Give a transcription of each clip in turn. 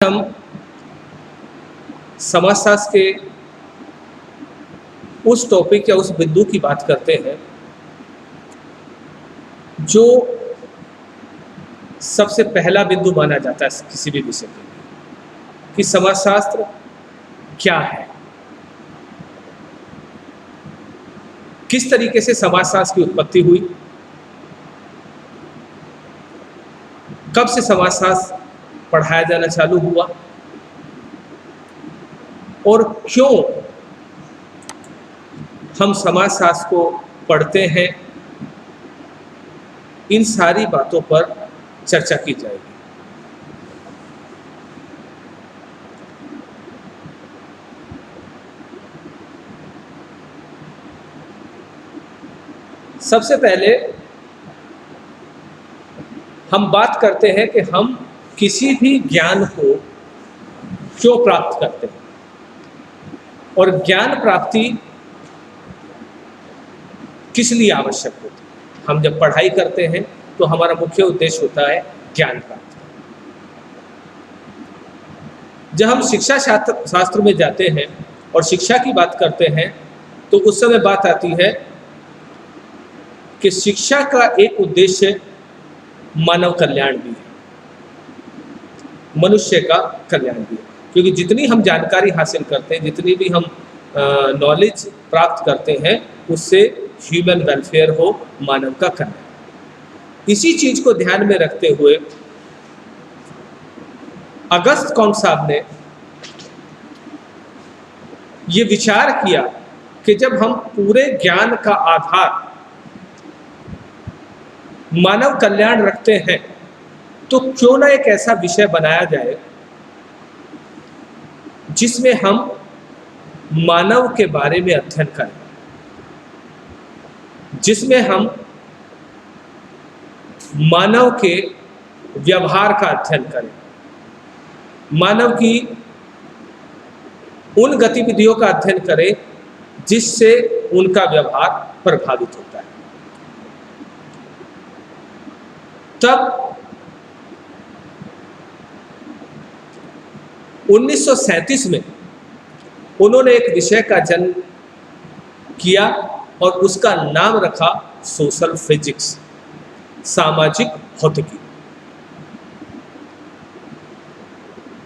हम समाजशास्त्र के उस टॉपिक या उस बिंदु की बात करते हैं जो सबसे पहला बिंदु माना जाता है किसी भी विषय के लिए कि समाजशास्त्र क्या है, किस तरीके से समाजशास्त्र की उत्पत्ति हुई, कब से समाजशास्त्र पढ़ाया जाना चालू हुआ और क्यों हम समाजशास्त्र को पढ़ते हैं। इन सारी बातों पर चर्चा की जाएगी। सबसे पहले हम बात करते हैं कि हम किसी भी ज्ञान को क्यों प्राप्त करते हैं और ज्ञान प्राप्ति किस लिए आवश्यक होती है। हम जब पढ़ाई करते हैं तो हमारा मुख्य उद्देश्य होता है ज्ञान प्राप्ति। जब हम शिक्षा शास्त्र में जाते हैं और शिक्षा की बात करते हैं तो उस समय बात आती है कि शिक्षा का एक उद्देश्य मानव कल्याण भी है, मनुष्य का कल्याण भी है, क्योंकि जितनी हम जानकारी हासिल करते हैं, जितनी भी हम नॉलेज प्राप्त करते हैं, उससे ह्यूमन वेलफेयर हो, मानव का कल्याण। इसी चीज को ध्यान में रखते हुए अगस्त कॉम्ट साहब ने ये विचार किया कि जब हम पूरे ज्ञान का आधार मानव कल्याण रखते हैं तो क्यों ना एक ऐसा विषय बनाया जाए जिसमें हम मानव के बारे में अध्ययन करें, जिसमें हम मानव के व्यवहार का अध्ययन करें, मानव की उन गतिविधियों का अध्ययन करें जिससे उनका व्यवहार प्रभावित होता है। तब 1937 में उन्होंने एक विषय का जन्म किया और उसका नाम रखा सोशल फिजिक्स, सामाजिक भौतिकी।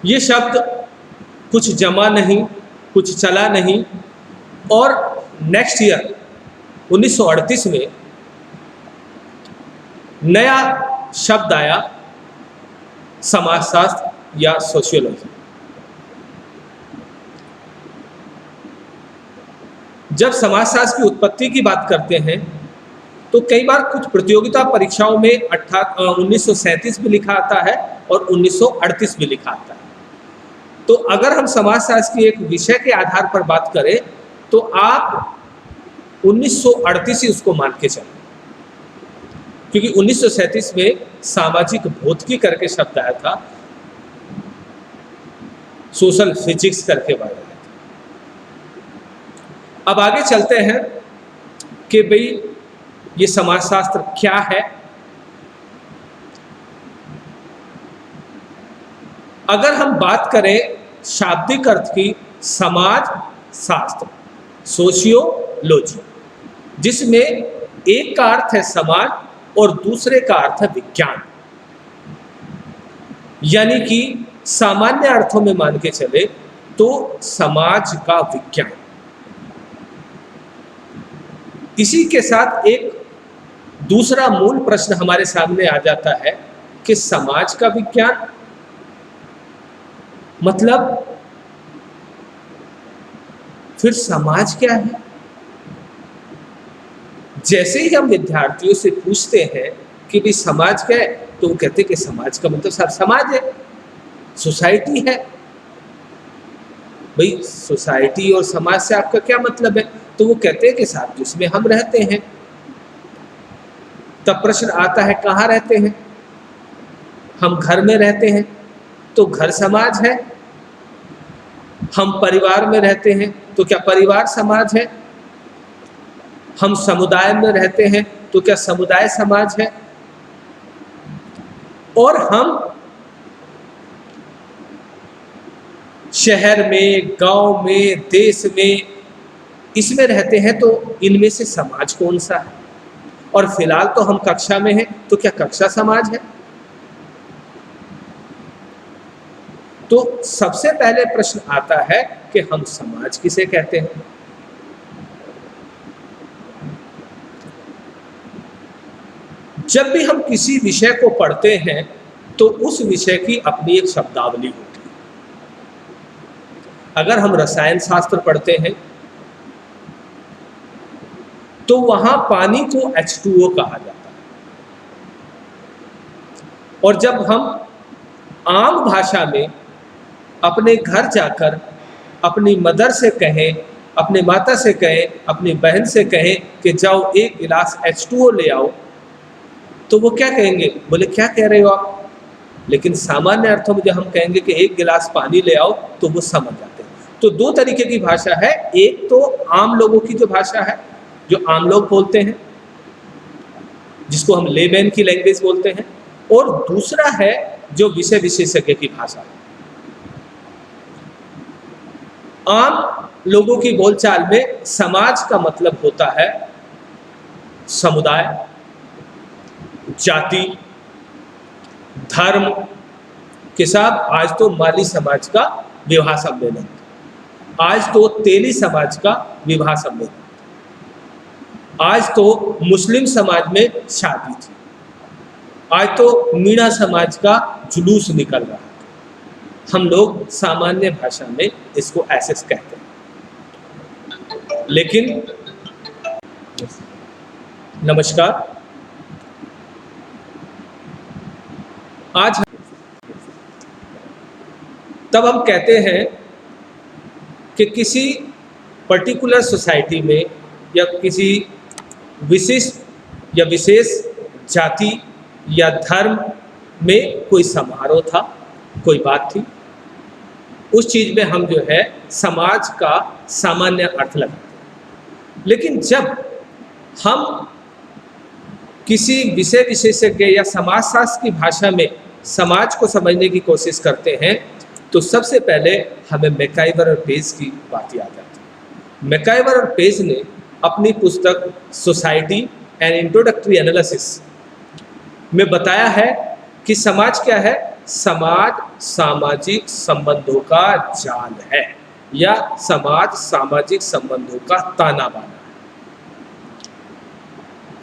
ये शब्द कुछ जमा नहीं, कुछ चला नहीं और नेक्स्ट ईयर 1938 में नया शब्द आया समाजशास्त्र या सोशियोलॉजी। जब समाजशास्त्र की उत्पत्ति की बात करते हैं तो कई बार कुछ प्रतियोगिता परीक्षाओं में 1937 भी लिखा आता है और 1938 भी लिखा आता है। तो अगर हम समाजशास्त्र की एक विषय के आधार पर बात करें तो आप 1938 ही उसको मान के चलें, क्योंकि 1937 में सामाजिक भौतिकी करके शब्द आया था, सोशल फिजिक्स करके बात आया था। अब आगे चलते हैं कि भाई ये समाजशास्त्र क्या है। अगर हम बात करें शाब्दिक अर्थ की, समाज शास्त्र, सोशियोलॉजी, जिसमें एक का अर्थ है समाज और दूसरे का अर्थ है विज्ञान, यानी कि सामान्य अर्थों में मान के चले तो समाज का विज्ञान। इसी के साथ एक दूसरा मूल प्रश्न हमारे सामने आ जाता है कि समाज का विज्ञान मतलब फिर समाज क्या है। जैसे ही हम विद्यार्थियों से पूछते हैं कि भी समाज क्या है तो वो कहते हैं कि समाज का मतलब सब समाज है, सोसाइटी है। भाई सोसाइटी और समाज से आपका क्या मतलब है? तो वो कहते हैं कि साथ जिसमें हम रहते हैं। तब प्रश्न आता है कहाँ रहते हैं? हम घर में रहते हैं तो घर समाज है। हम परिवार में रहते हैं तो क्या परिवार समाज है? हम समुदाय में रहते हैं तो क्या समुदाय समाज है? और हम शहर में, गांव में, देश में, इसमें रहते हैं, तो इनमें से समाज कौन सा है? और फिलहाल तो हम कक्षा में हैं, तो क्या कक्षा समाज है? तो सबसे पहले प्रश्न आता है कि हम समाज किसे कहते हैं? जब भी हम किसी विषय को पढ़ते हैं तो उस विषय की अपनी एक शब्दावली होती है। अगर हम रसायन शास्त्र पढ़ते हैं तो वहां पानी को H2O कहा जाता है, और जब हम आम भाषा में अपने घर जाकर अपनी मदर से कहें, अपने माता से कहें, अपनी बहन से कहें कि जाओ एक गिलास H2O ले आओ, तो वो क्या कहेंगे? बोले क्या कह रहे हो आप? लेकिन सामान्य अर्थों में जब हम कहेंगे कि एक गिलास पानी ले आओ, तो वो समझ जाते हैं। तो दो तरीके की भाषा है, एक तो आम लोगों की जो भाषा है, जो आम लोग बोलते हैं, जिसको हम लेमैन की लैंग्वेज बोलते हैं, और दूसरा है जो विषय विशेषज्ञ की भाषा है। आम लोगों की बोलचाल में समाज का मतलब होता है समुदाय, जाति, धर्म के साथ आज तो माली समाज का विवाह सम्मेलन, आज तो तेली समाज का विवाह सम्मेलन, आज तो मुस्लिम समाज में शादी थी, आज तो मीणा समाज का जुलूस निकल रहा है। हम लोग सामान्य भाषा में इसको ऐसे कहते हैं। लेकिन नमस्कार, आज तब हम कहते हैं कि किसी पर्टिकुलर सोसाइटी में या किसी विशिष्ट या विशेष जाति या धर्म में कोई समारोह था, कोई बात थी, उस चीज़ में हम जो है समाज का सामान्य अर्थ लगाते हैं। लेकिन जब हम किसी विषय विशेषज्ञ या समाजशास्त्र की भाषा में समाज को समझने की कोशिश करते हैं तो सबसे पहले हमें मैकाइवर और पेज की बात याद आती है। मैकाइवर और पेज ने अपनी पुस्तक सोसाइटी एंड इंट्रोडक्टरी एनालिसिस में बताया है कि समाज क्या है? समाज सामाजिक संबंधों का जाल है, या समाज सामाजिक संबंधों का ताना बाना है।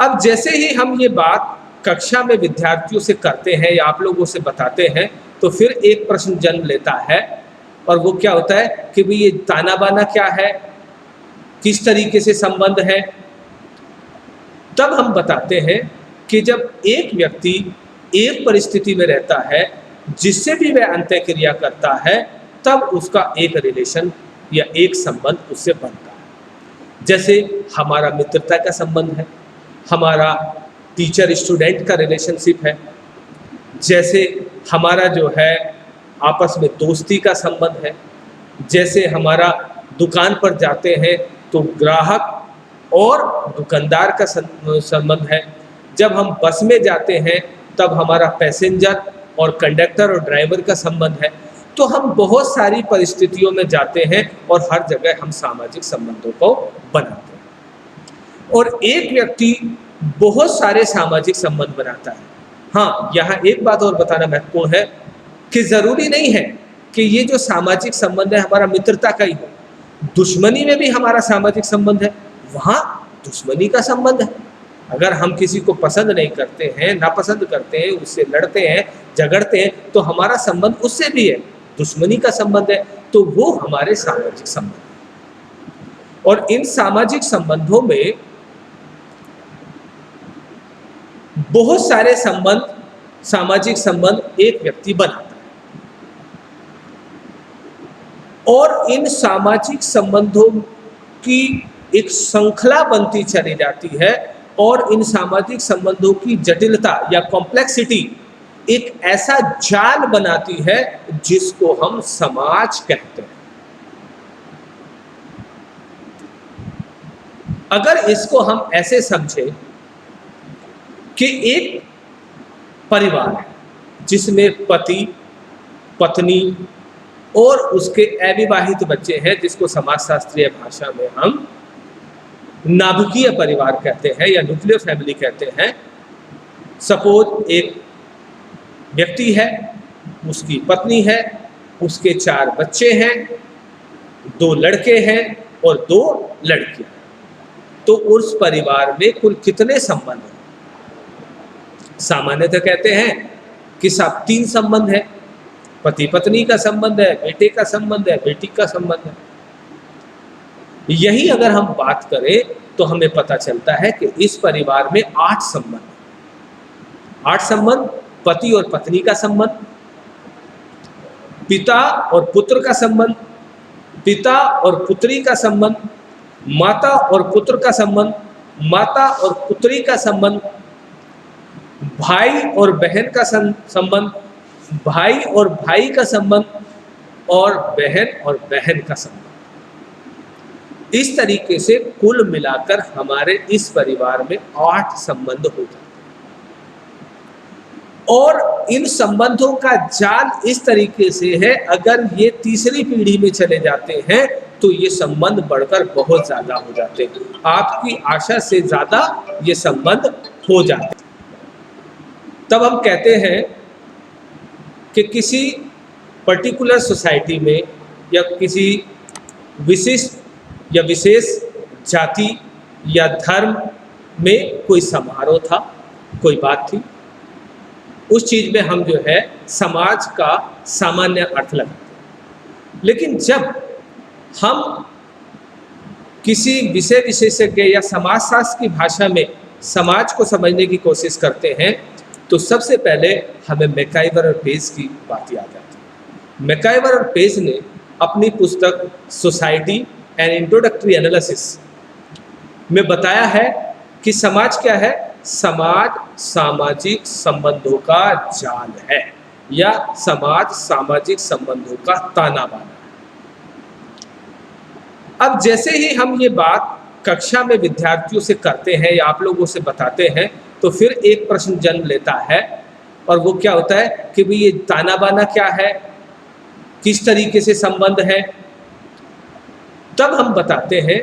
अब जैसे ही हम ये बात कक्षा में विद्यार्थियों से करते हैं या आप लोगों से बताते हैं, तो फिर एक प्रश्न जन्म लेता है, और वो क्या होता है कि भाई ये ताना बाना क्या है, किस तरीके से संबंध है। तब हम बताते हैं कि जब एक व्यक्ति एक परिस्थिति में रहता है जिससे भी वह अंतःक्रिया करता है, तब उसका एक रिलेशन या एक संबंध उससे बनता है। जैसे हमारा मित्रता का संबंध है, हमारा टीचर स्टूडेंट का रिलेशनशिप है, जैसे हमारा जो है आपस में दोस्ती का संबंध है, जैसे हमारा दुकान पर जाते हैं तो ग्राहक और दुकानदार का संबंध है, जब हम बस में जाते हैं तब हमारा पैसेंजर और कंडक्टर और ड्राइवर का संबंध है। तो हम बहुत सारी परिस्थितियों में जाते हैं और हर जगह हम सामाजिक संबंधों को बनाते हैं, और एक व्यक्ति बहुत सारे सामाजिक संबंध बनाता है। हाँ, यहाँ एक बात और बताना महत्वपूर्ण है कि ज़रूरी नहीं है कि ये जो सामाजिक संबंध है हमारा मित्रता का ही हो, दुश्मनी में भी हमारा सामाजिक संबंध है, वहाँ दुश्मनी का संबंध है। अगर हम किसी को पसंद नहीं करते हैं, नापसंद करते हैं, उससे लड़ते हैं, झगड़ते हैं, तो हमारा संबंध उससे भी है, दुश्मनी का संबंध है, तो वो हमारे सामाजिक संबंध है। और इन सामाजिक संबंधों में बहुत सारे संबंध, सामाजिक संबंध एक व्यक्ति बनाता है, और इन सामाजिक संबंधों की एक श्रृंखला बनती चली जाती है, और इन सामाजिक संबंधों की जटिलता या कॉम्प्लेक्सिटी एक ऐसा जाल बनाती है जिसको हम समाज कहते हैं। अगर इसको हम ऐसे समझें कि एक परिवार है जिसमें पति, पत्नी और उसके अविवाहित बच्चे हैं, जिसको समाजशास्त्रीय भाषा में हम नाभिकीय परिवार कहते हैं या न्यूक्लियर फैमिली कहते हैं। सपोज एक व्यक्ति है, उसकी पत्नी है, उसके 4 बच्चे हैं, 2 लड़के हैं और 2 लड़कियां। तो उस परिवार में कुल कितने संबंध हैं? सामान्यतः कहते हैं कि सब 3 संबंध है। पति पत्नी का संबंध है, बेटे का संबंध है, बेटी का संबंध है। यही अगर हम बात करें तो हमें पता चलता है कि इस परिवार में 8 संबंध हैं। 8 संबंध: पति और पत्नी का संबंध, पिता और पुत्र का संबंध, पिता और पुत्री का संबंध, माता और पुत्र का संबंध, माता और पुत्री का संबंध, भाई और बहन का संबंध, भाई और भाई का संबंध और बहन का संबंध। इस तरीके से कुल मिलाकर हमारे इस परिवार में 8 संबंध हो जाते हैं। और इन संबंधों का जाल इस तरीके से है, अगर ये तीसरी पीढ़ी में चले जाते हैं तो ये संबंध बढ़कर बहुत ज्यादा हो जाते हैं। आपकी आशा से ज्यादा ये संबंध हो जाते हैं। तब हम कहते हैं कि किसी पर्टिकुलर सोसाइटी में या किसी विशिष्ट या विशेष जाति या धर्म में कोई समारोह था, कोई बात थी, उस चीज में हम जो है समाज का सामान्य अर्थ लगाते हैं। लेकिन जब हम किसी विषय विशेषज्ञ या समाजशास्त्र की भाषा में समाज को समझने की कोशिश करते हैं तो सबसे पहले हमें मैकाइवर और पेज की बात याद आती है। मैकाइवर और पेज ने अपनी पुस्तक सोसाइटी एन इंट्रोडक्टरी एनालिसिस में बताया है कि समाज क्या है? समाज सामाजिक संबंधों का जाल है या समाज सामाजिक संबंधों का ताना बाना है। अब जैसे ही हम ये बात कक्षा में विद्यार्थियों से करते हैं या आप लोगों से बताते हैं तो फिर एक प्रश्न जन्म लेता है, और वो क्या होता है कि भाई ये ताना बाना क्या है, किस तरीके से संबंध है। तब हम बताते हैं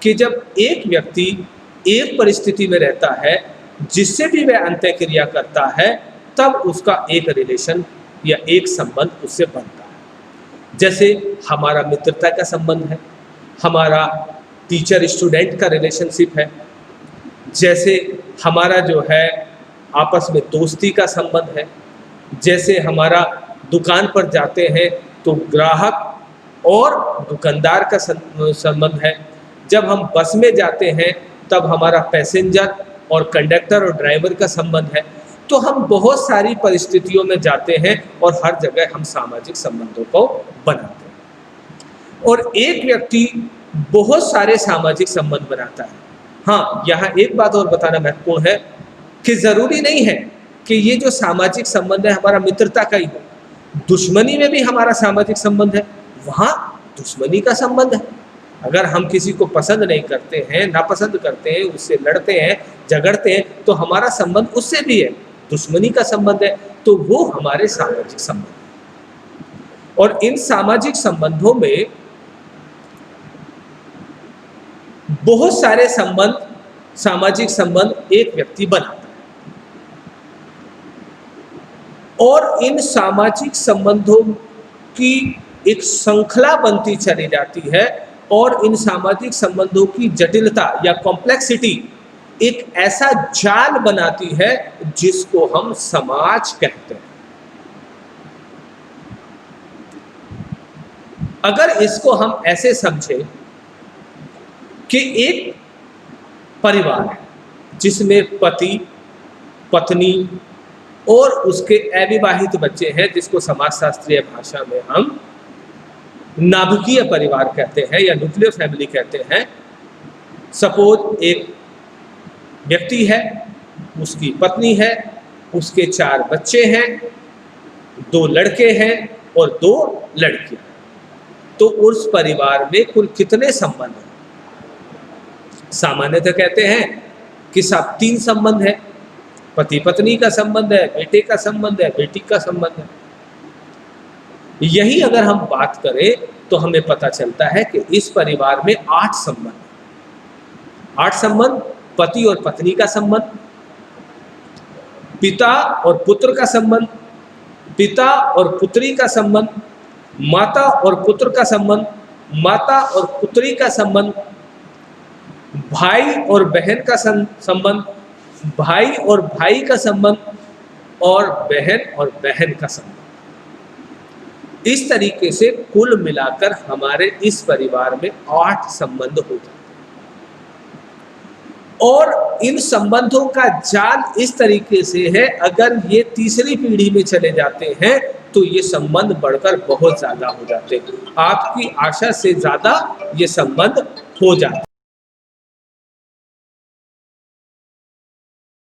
कि जब एक व्यक्ति एक परिस्थिति में रहता है जिससे भी वह अंतःक्रिया करता है, तब उसका एक रिलेशन या एक संबंध उससे बनता है। जैसे हमारा मित्रता का संबंध है, हमारा टीचर स्टूडेंट का रिलेशनशिप है, जैसे हमारा जो है आपस में दोस्ती का संबंध है, जैसे हमारा दुकान पर जाते हैं तो ग्राहक और दुकानदार का संबंध है, जब हम बस में जाते हैं तब हमारा पैसेंजर और कंडक्टर और ड्राइवर का संबंध है। तो हम बहुत सारी परिस्थितियों में जाते हैं और हर जगह हम सामाजिक संबंधों को बनाते हैं। और एक व्यक्ति बहुत सारे सामाजिक संबंध बनाता है। हाँ, यहाँ एक बात और बताना महत्वपूर्ण है कि जरूरी नहीं है कि ये जो सामाजिक संबंध है हमारा मित्रता का ही हो। दुश्मनी में भी हमारा सामाजिक संबंध है, वहाँ दुश्मनी का संबंध है। अगर हम किसी को पसंद नहीं करते हैं, नापसंद करते हैं, उससे लड़ते हैं, झगड़ते हैं, तो हमारा संबंध उससे भी है, दुश्मनी का संबंध है, तो वो हमारे सामाजिक संबंध है। और इन सामाजिक संबंधों में बहुत सारे संबंध, सामाजिक संबंध एक व्यक्ति बनाता है और इन सामाजिक संबंधों की एक श्रृंखला बनती चली जाती है और इन सामाजिक संबंधों की जटिलता या कॉम्प्लेक्सिटी एक ऐसा जाल बनाती है जिसको हम समाज कहते हैं। अगर इसको हम ऐसे समझें कि एक परिवार है जिसमें पति, पत्नी और उसके अविवाहित बच्चे हैं, जिसको समाजशास्त्रीय भाषा में हम नाभिकीय परिवार कहते हैं या न्यूक्लियर फैमिली कहते हैं। सपोज एक व्यक्ति है, उसकी पत्नी है, उसके 4 बच्चे हैं, 2 लड़के हैं और 2 लड़कियां। तो उस परिवार में कुल कितने संबंध हैं? सामान्यतः कहते हैं कि सब 3 संबंध है। पति पत्नी का संबंध है, बेटे का संबंध है, बेटी का संबंध है। यही अगर हम बात करें तो हमें पता चलता है कि इस परिवार में 8 संबंध, 8 संबंध, पति और पत्नी का संबंध, पिता और पुत्र का संबंध, पिता और पुत्री का संबंध, माता और पुत्र का संबंध, माता और पुत्री का संबंध, भाई और बहन का संबंध, भाई और भाई का संबंध, और बहन और बहन का संबंध। इस तरीके से कुल मिलाकर हमारे इस परिवार में 8 संबंध हो जाते हैं। और इन संबंधों का जाल इस तरीके से है, अगर ये तीसरी पीढ़ी में चले जाते हैं तो ये संबंध बढ़कर बहुत ज्यादा हो जाते हैं, आपकी आशा से ज्यादा ये संबंध हो जाते हैं।